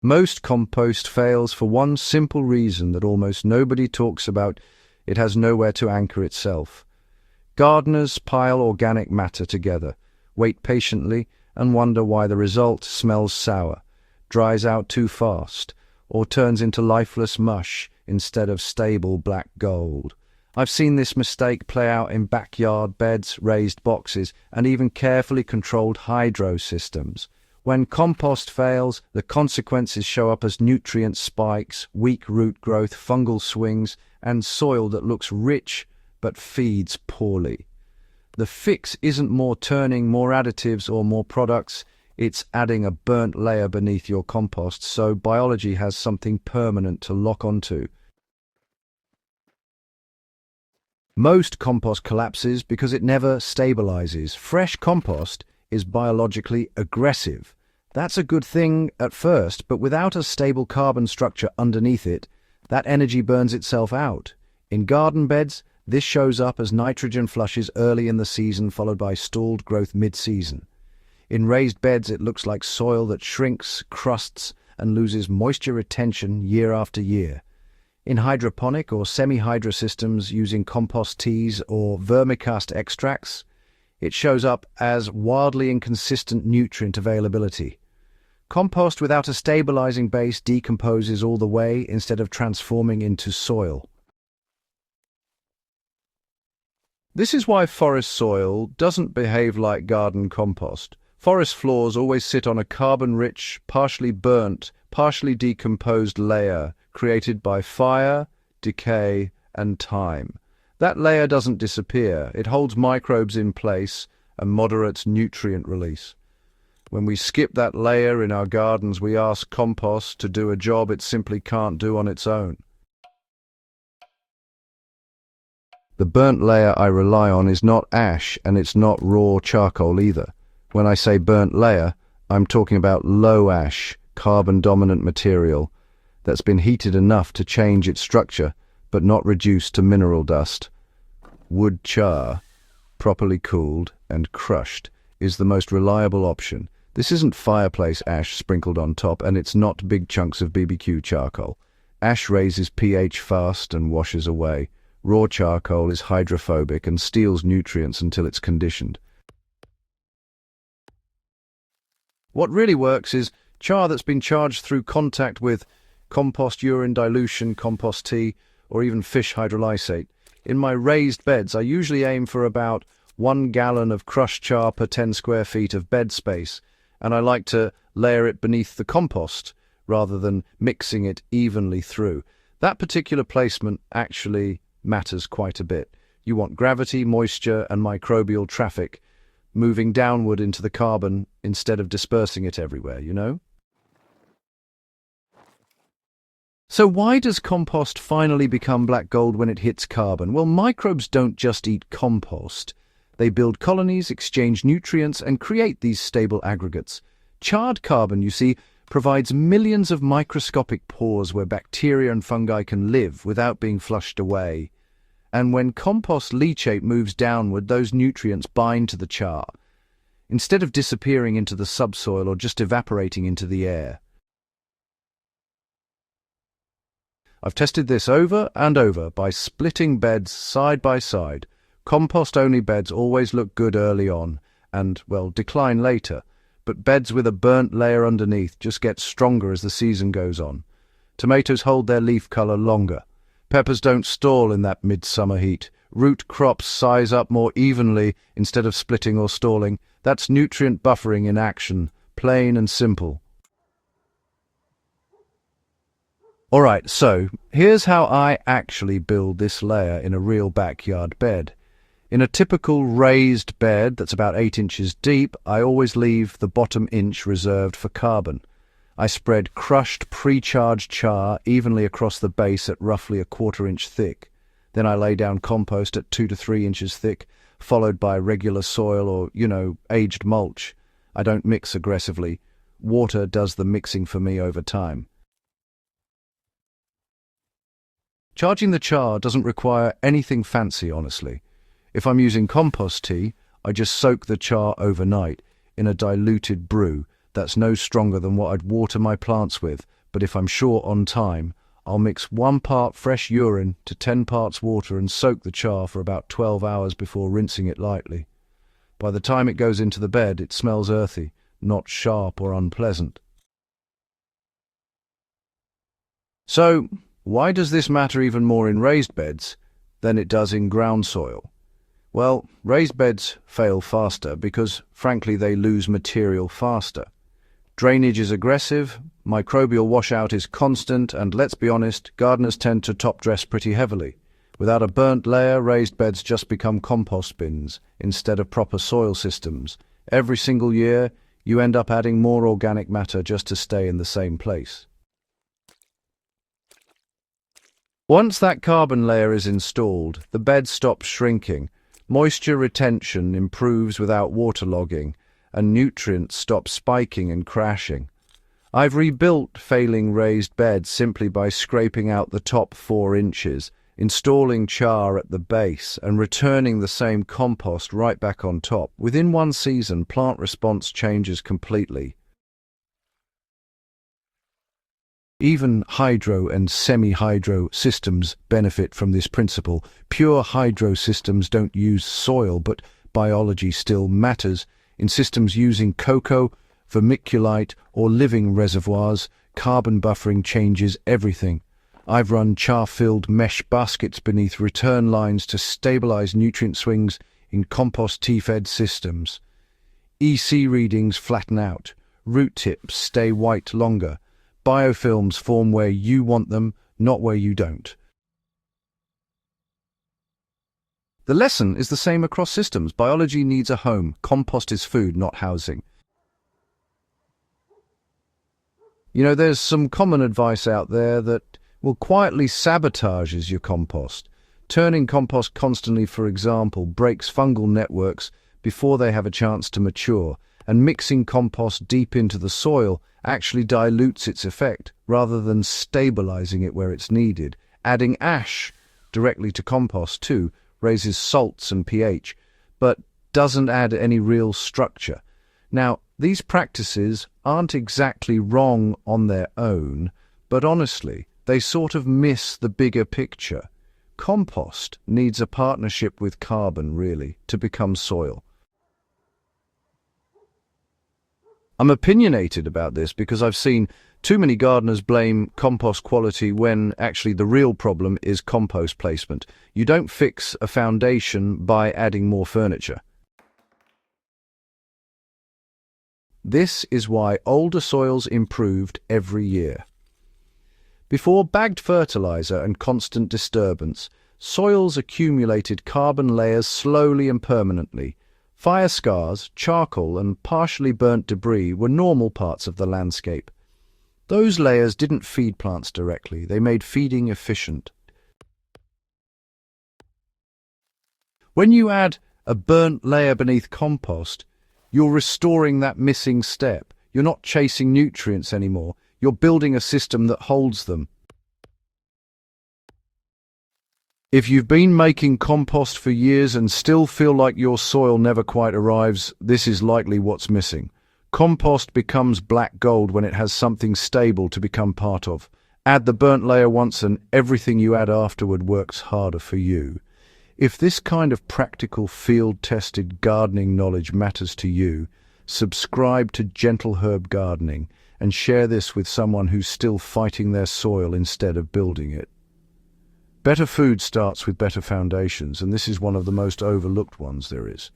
Most compost fails for one simple reason that almost nobody talks about: it has nowhere to anchor itself. Gardeners pile organic matter together, wait patiently, and wonder why the result smells sour, dries out too fast, or turns into lifeless mush instead of stable black gold. I've seen this mistake play out in backyard beds, raised boxes, and even carefully controlled hydro systems. When compost fails, the consequences show up as nutrient spikes, weak root growth, fungal swings, and soil that looks rich but feeds poorly. The fix isn't more turning, more additives, or more products. It's adding a burnt layer beneath your compost so biology has something permanent to lock onto. Most compost collapses because it never stabilizes. Fresh compost is biologically aggressive. That's a good thing at first, but without a stable carbon structure underneath it, that energy burns itself out. In garden beds, this shows up as nitrogen flushes early in the season, followed by stalled growth mid-season. In raised beds, it looks like soil that shrinks, crusts, and loses moisture retention year after year. In hydroponic or semi-hydro systems using compost teas or vermicast extracts, it shows up as wildly inconsistent nutrient availability. Compost without a stabilizing base decomposes all the way instead of transforming into soil. This is why forest soil doesn't behave like garden compost. Forest floors always sit on a carbon-rich, partially burnt, partially decomposed layer created by fire, decay, and time. That layer doesn't disappear. It holds microbes in place and moderates nutrient release. When we skip that layer in our gardens, we ask compost to do a job it simply can't do on its own. The burnt layer I rely on is not ash, and it's not raw charcoal either. When I say burnt layer, I'm talking about low ash, carbon-dominant material that's been heated enough to change its structure, but not reduced to mineral dust. Wood char, properly cooled and crushed, is the most reliable option. This isn't fireplace ash sprinkled on top, and it's not big chunks of BBQ charcoal. Ash raises pH fast and washes away. Raw charcoal is hydrophobic and steals nutrients until it's conditioned. What really works is char that's been charged through contact with compost urine dilution, compost tea, or even fish hydrolysate. In my raised beds, I usually aim for about 1 gallon of crushed char per 10 square feet of bed space, and I like to layer it beneath the compost rather than mixing it evenly through. That particular placement actually matters quite a bit. You want gravity, moisture, and microbial traffic moving downward into the carbon instead of dispersing it everywhere, you know? So why does compost finally become black gold when it hits carbon? Well, microbes don't just eat compost. They build colonies, exchange nutrients, and create these stable aggregates. Charred carbon, you see, provides millions of microscopic pores where bacteria and fungi can live without being flushed away. And when compost leachate moves downward, those nutrients bind to the char, instead of disappearing into the subsoil or just evaporating into the air. I've tested this over and over by splitting beds side by side. Compost-only beds always look good early on and, well, decline later, but beds with a burnt layer underneath just get stronger as the season goes on. Tomatoes hold their leaf color longer. Peppers don't stall in that midsummer heat. Root crops size up more evenly instead of splitting or stalling. That's nutrient buffering in action, plain and simple. Alright, so here's how I actually build this layer in a real backyard bed. In a typical raised bed that's about 8 inches deep, I always leave the bottom inch reserved for carbon. I spread crushed pre-charged char evenly across the base at roughly 1/4 inch thick. Then I lay down compost at 2 to 3 inches thick, followed by regular soil or, aged mulch. I don't mix aggressively. Water does the mixing for me over time. Charging the char doesn't require anything fancy, honestly. If I'm using compost tea, I just soak the char overnight in a diluted brew. that's no stronger than what I'd water my plants with, but if I'm short on time, I'll mix 1 part fresh urine to 10 parts water and soak the char for about 12 hours before rinsing it lightly. By the time it goes into the bed, it smells earthy, not sharp or unpleasant. So, why does this matter even more in raised beds than it does in ground soil? Well, raised beds fail faster because, frankly, they lose material faster. Drainage is aggressive, microbial washout is constant, and let's be honest, gardeners tend to top dress pretty heavily. Without a burnt layer, raised beds just become compost bins instead of proper soil systems. Every single year, you end up adding more organic matter just to stay in the same place. Once that carbon layer is installed, the bed stops shrinking. Moisture retention improves without waterlogging, and nutrients stop spiking and crashing. I've rebuilt failing raised beds simply by scraping out the top 4 inches, installing char at the base, and returning the same compost right back on top. Within 1 season, plant response changes completely. Even hydro and semi-hydro systems benefit from this principle. Pure hydro systems don't use soil, but biology still matters. In systems using cocoa, vermiculite, or living reservoirs, carbon buffering changes everything. I've run char-filled mesh baskets beneath return lines to stabilize nutrient swings in compost tea-fed systems. EC readings flatten out. Root tips stay white longer. Biofilms form where you want them, not where you don't. The lesson is the same across systems. Biology needs a home. Compost is food, not housing. You know, there's some common advice out there that will quietly sabotages your compost. Turning compost constantly, for example, breaks fungal networks before they have a chance to mature, and mixing compost deep into the soil actually dilutes its effect rather than stabilizing it where it's needed. Adding ash directly to compost too raises salts and pH, but doesn't add any real structure. Now, these practices aren't exactly wrong on their own, but honestly, they sort of miss the bigger picture. Compost needs a partnership with carbon, really, to become soil. I'm opinionated about this because I've seen too many gardeners blame compost quality when actually the real problem is compost placement. You don't fix a foundation by adding more furniture. This is why older soils improved every year. Before bagged fertilizer and constant disturbance, soils accumulated carbon layers slowly and permanently. Fire scars, charcoal, and partially burnt debris were normal parts of the landscape. Those layers didn't feed plants directly, they made feeding efficient. When you add a burnt layer beneath compost, you're restoring that missing step. You're not chasing nutrients anymore, you're building a system that holds them. If you've been making compost for years and still feel like your soil never quite arrives, this is likely what's missing. Compost becomes black gold when it has something stable to become part of. Add the burnt layer once and everything you add afterward works harder for you. If this kind of practical, field-tested gardening knowledge matters to you, subscribe to Gentle Herb Gardening and share this with someone who's still fighting their soil instead of building it. Better food starts with better foundations, and this is one of the most overlooked ones there is.